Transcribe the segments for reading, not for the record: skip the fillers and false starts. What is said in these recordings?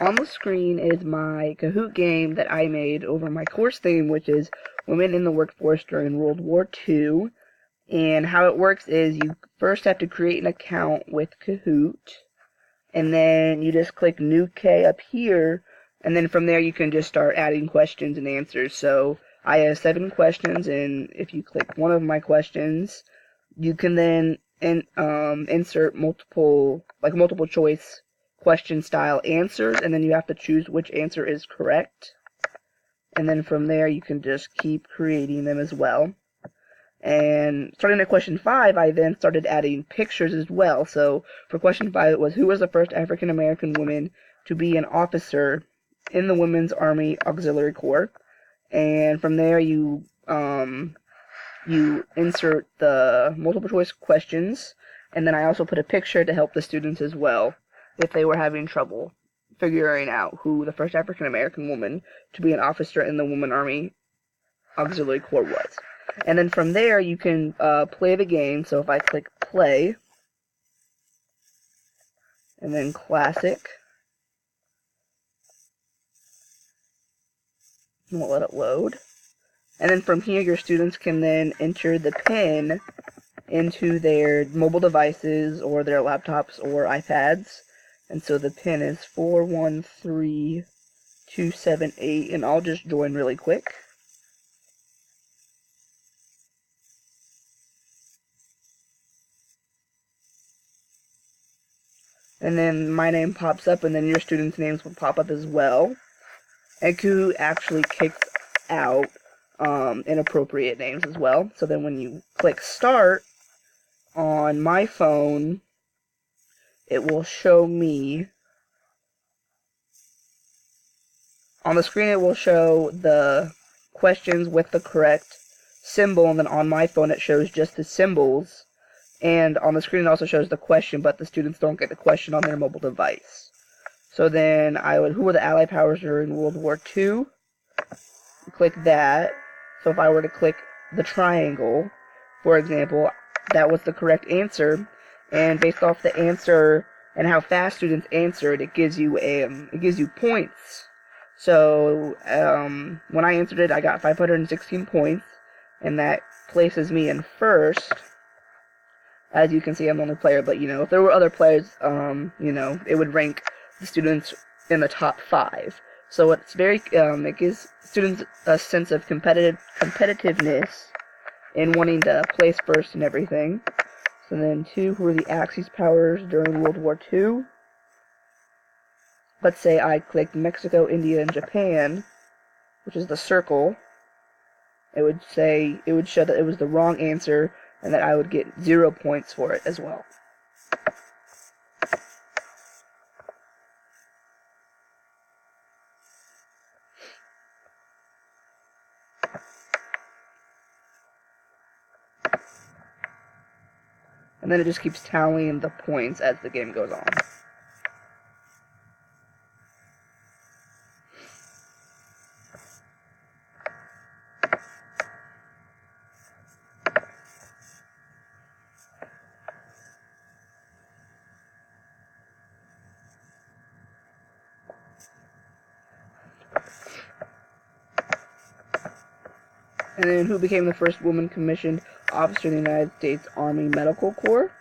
on the screen is my Kahoot game that I made over my course theme, which is Women in the Workforce During World War II. And how it works is you first have to create an account with Kahoot, and then you just click New K up here, and then from there you can just start adding questions and answers. So I have 7 questions, and if you click one of my questions, you can then insert multiple choice question style answers, and then you have to choose which answer is correct. And then from there you can just keep creating them as well. And starting at question 5, I then started adding pictures as well. So for question 5, it was, who was the first African American woman to be an officer in the Women's Army Auxiliary Corps? And from there you insert the multiple choice questions, and then I also put a picture to help the students as well if they were having trouble figuring out who the first African American woman to be an officer in the Women's Army Auxiliary Corps was. And then from there, you can play the game. So if I click play, and then classic, and we'll let it load. And then from here, your students can then enter the PIN into their mobile devices or their laptops or iPads. And so the PIN is 413278, and I'll just join really quick. And then my name pops up, and then your students' names will pop up as well. And Kahoot actually kicks out inappropriate names as well. So then when you click start on my phone, it will show me on the screen. It will show the questions with the correct symbol, and then on my phone it shows just the symbols. And on the screen it also shows the question, but the students don't get the question on their mobile device. So then who were the Allied powers during World War II? Click that. So if I were to click the triangle, for example, that was the correct answer. And based off the answer and how fast students answered, it gives you points. So when I answered it, I got 516 points, and that places me in first. As you can see, I'm the only player, but if there were other players, it would rank the students in the top 5. So it's it gives students a sense of competitiveness in wanting to place first and everything. So then 2, who were the Axis powers during World War II? Let's say I clicked Mexico, India, and Japan, which is the circle. It would show that it was the wrong answer, and that I would get 0 points for it as well. And then it just keeps tallying the points as the game goes on. And then who became the first woman commissioned officer in the United States Army Medical Corps?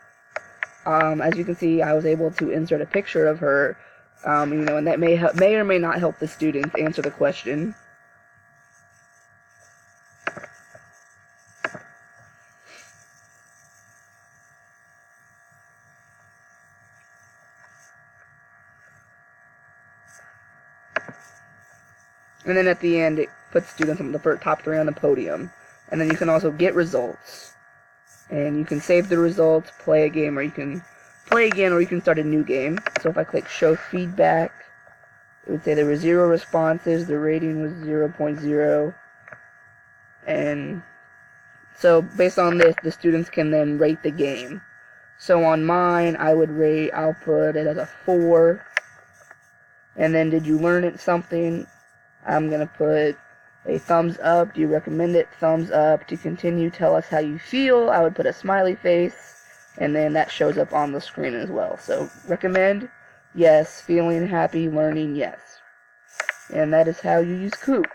As you can see, I was able to insert a picture of her, and that may or may not help the students answer the question. And then at the end, it puts students on the top 3 on the podium. And then you can also get results. And you can save the results, play a game, or you can play again, or you can start a new game. So if I click show feedback, it would say there were 0 responses, the rating was 0.0. And so based on this, the students can then rate the game. So on mine, I'll put it as a 4. And then, did you learn it something? I'm going to put a thumbs up. Do you recommend it? Thumbs up. To continue, tell us how you feel. I would put a smiley face, and then that shows up on the screen as well. So recommend, yes. Feeling happy, learning, yes. And that is how you use Kahoot.